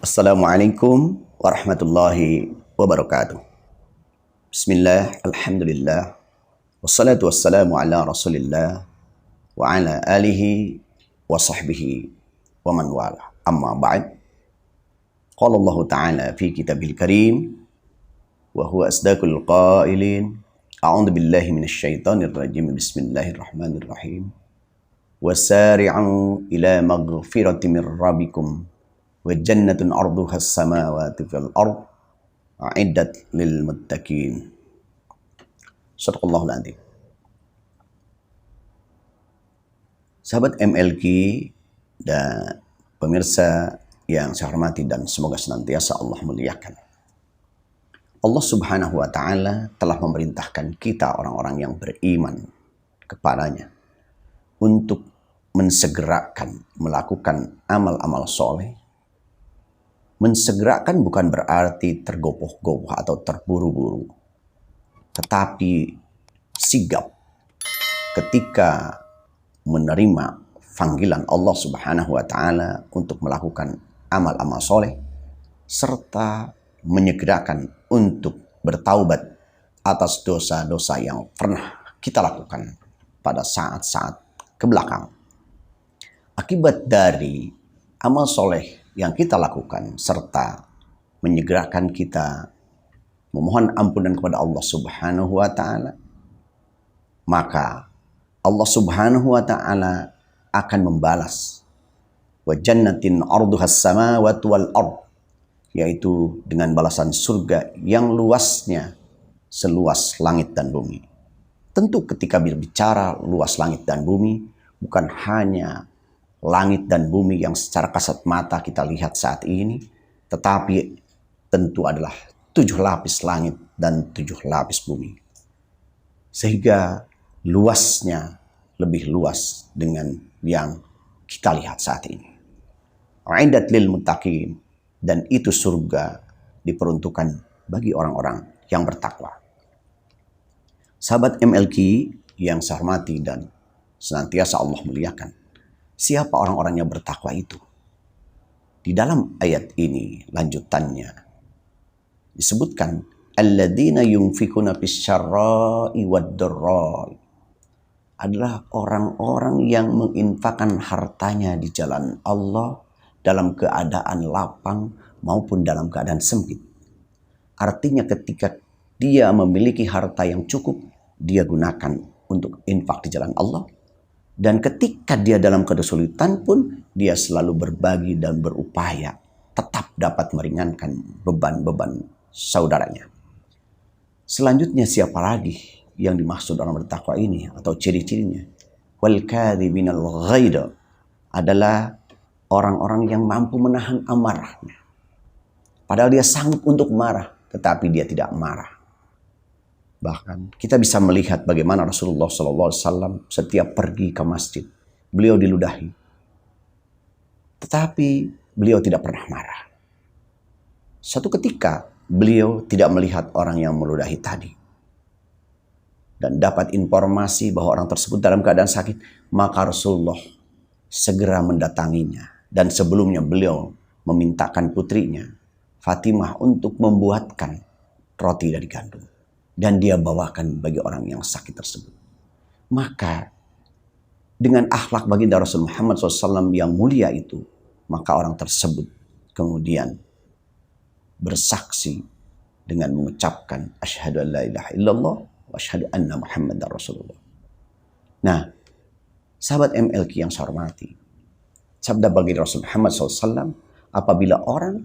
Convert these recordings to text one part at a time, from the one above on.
Assalamualaikum warahmatullahi wabarakatuh. Bismillah, alhamdulillah, wassalatu wassalamu ala rasulillah, wa ala alihi wa sahbihi wa man wala. Amma ba'd. Qala Allah Ta'ala fi kitabil karim, wa huwa asdaqul qailin, a'udzu billahi minasyaitonir rajim, bismillahirrahmanirrahim. Wasari'u ila maghfirati min rabbikum wa jannatun arduha as-samawati wal ard a'iddat lil muttaqin. Shadaqallahul adzim. Sahabat MLQ dan pemirsa yang saya hormati dan semoga senantiasa Allah muliakan. Allah Subhanahu wa taala telah memerintahkan kita orang-orang yang beriman kepadanya untuk mensegerakan melakukan amal-amal soleh. Mensegerakan bukan berarti tergopoh-gopoh atau terburu-buru, tetapi sigap ketika menerima panggilan Allah Subhanahu wa taala untuk melakukan amal-amal soleh, serta menyegerakan untuk bertaubat atas dosa-dosa yang pernah kita lakukan pada saat-saat kebelakang. Akibat dari amal soleh yang kita lakukan serta menyegerakan kita memohon ampunan kepada Allah Subhanahu wa taala, maka Allah Subhanahu wa taala akan membalas wa jannatin arduha as-samawati wal ard, yaitu dengan balasan surga yang luasnya seluas langit dan bumi. Tentu ketika berbicara luas langit dan bumi, bukan hanya langit dan bumi yang secara kasat mata kita lihat saat ini, tetapi tentu adalah 7 lapis langit dan 7 lapis bumi. Sehingga luasnya lebih luas dengan yang kita lihat saat ini. A'iddat lil muttaqin, dan itu surga diperuntukkan bagi orang-orang yang bertakwa. Sahabat MLQ yang saya hormati dan senantiasa Allah muliakan, siapa orang-orang yang bertakwa itu? Di dalam ayat ini lanjutannya disebutkan alladzina yunfikuna fisyarra'i wad-dharra'i, adalah orang-orang yang menginfakkan hartanya di jalan Allah dalam keadaan lapang maupun dalam keadaan sempit. Artinya ketika dia memiliki harta yang cukup, dia gunakan untuk infak di jalan Allah. Dan ketika dia dalam kesulitan pun, dia selalu berbagi dan berupaya tetap dapat meringankan beban-beban saudaranya. Selanjutnya siapa lagi yang dimaksud orang bertakwa ini atau ciri-cirinya? Wal kadhiminal ghaidha, adalah orang-orang yang mampu menahan amarahnya. Padahal dia sanggup untuk marah, tetapi dia tidak marah. Bahkan kita bisa melihat bagaimana Rasulullah SAW setiap pergi ke masjid, beliau diludahi. Tetapi beliau tidak pernah marah. Suatu ketika beliau tidak melihat orang yang meludahi tadi, dan dapat informasi bahwa orang tersebut dalam keadaan sakit, maka Rasulullah segera mendatanginya. Dan sebelumnya beliau memintakan putrinya Fatimah untuk membuatkan roti dari gandum, dan dia bawakan bagi orang yang sakit tersebut. Maka dengan akhlak baginda Rasul Muhammad SAW yang mulia itu, maka orang tersebut kemudian bersaksi dengan mengucapkan asyhadu an la ilaha illallah wa asyhadu anna Muhammadar Rasulullah. Nah, sahabat MLQ yang saya hormati, sabda baginda Rasul Muhammad SAW, apabila orang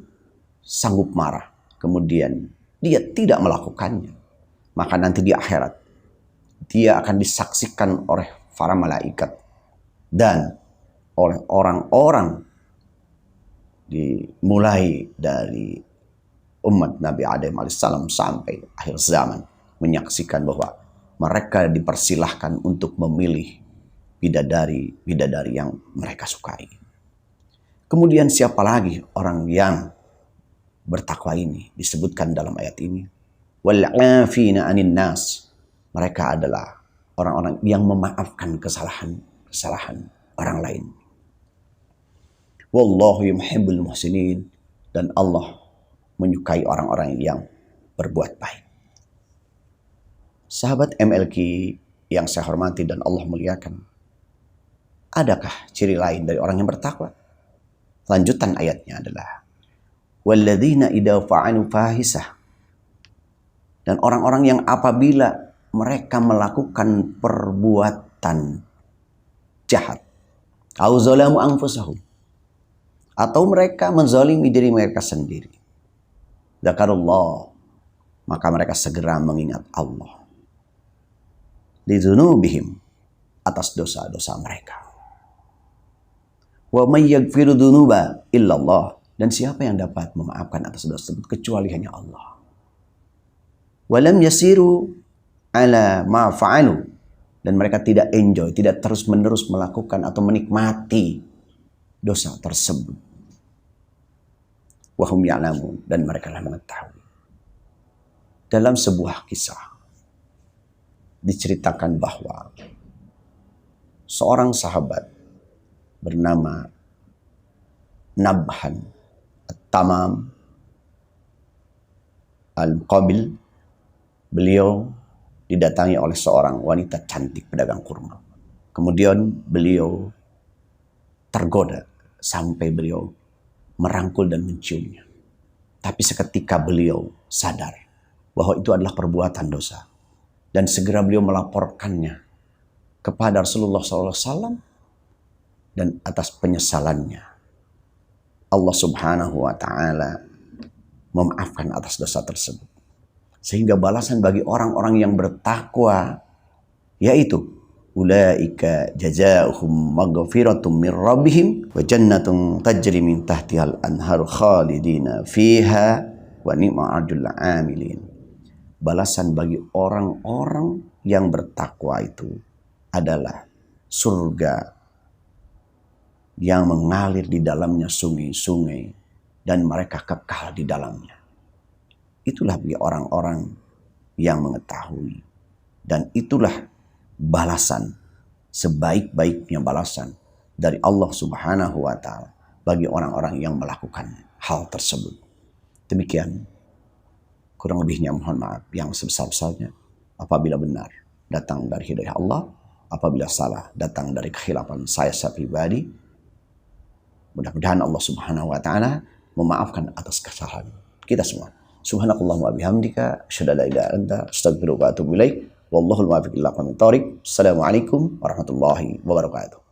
sanggup marah kemudian dia tidak melakukannya, maka nanti di akhirat dia akan disaksikan oleh para malaikat dan oleh orang-orang dimulai dari umat Nabi Adam alaihissalam sampai akhir zaman, menyaksikan bahwa mereka dipersilahkan untuk memilih bidadari-bidadari yang mereka sukai. Kemudian siapa lagi orang yang bertakwa ini? Disebutkan dalam ayat ini, wal'afina 'anin nas, mereka adalah orang-orang yang memaafkan kesalahan orang lain. Wallahu yuhibbul muhsinin, dan Allah menyukai orang-orang yang berbuat baik. Sahabat MLQ yang saya hormati dan Allah muliakan, adakah ciri lain dari orang yang bertakwa? Lanjutan ayatnya adalah walladzina idza fa'alu fahisah, dan orang-orang yang apabila mereka melakukan perbuatan jahat, au zalamu anfusahum, atau mereka menzalimi diri mereka sendiri, dzakarullah, maka mereka segera mengingat Allah, lidzunubihim, atas dosa-dosa mereka. Wa may yaghfiru dzunuba illallah, dan siapa yang dapat memaafkan atas dosa tersebut kecuali hanya Allah. Walam yasiru ala ma fa'alu, dan mereka tidak enjoy, tidak terus-menerus melakukan atau menikmati dosa tersebut. Wa hum ya'lamun, dan mereka lah mengetahui. Dalam sebuah kisah diceritakan bahwa seorang sahabat bernama Nabhan At-Tamam Al-Muqabil, beliau didatangi oleh seorang wanita cantik pedagang kurma. Kemudian beliau tergoda sampai beliau merangkul dan menciumnya. Tapi seketika beliau sadar bahwa itu adalah perbuatan dosa, dan segera beliau melaporkannya kepada Rasulullah SAW, dan atas penyesalannya Allah Subhanahu wa Ta'ala memaafkan atas dosa tersebut. Sehingga balasan bagi orang-orang yang bertakwa yaitu ulaika jazaohum maghfiratum mir rabbihim wa jannatun tajri min tahtihal anhar khalidina fiha wa ni'ma ajrul amilin. Balasan bagi orang-orang yang bertakwa itu adalah surga yang mengalir di dalamnya sungai-sungai dan mereka kekal di dalamnya. Itulah bagi orang-orang yang mengetahui, dan itulah balasan, sebaik-baiknya balasan dari Allah Subhanahu wa Ta'ala bagi orang-orang yang melakukan hal tersebut. Demikian, kurang lebihnya mohon maaf yang sebesar-besarnya. Apabila benar datang dari hidayah Allah, apabila salah datang dari kekhilafan saya pribadi. Mudah-mudahan Allah Subhanahu wa Ta'ala memaafkan atas kesalahan kita semua. Subhanakallahumma wa bihamdika asyhadu an la ilaha illa anta astaghfiruka wa atubu ilaik. Wallahul muwaffiq ila aqwamit thoriq. Assalamualaikum warahmatullahi wabarakatuh.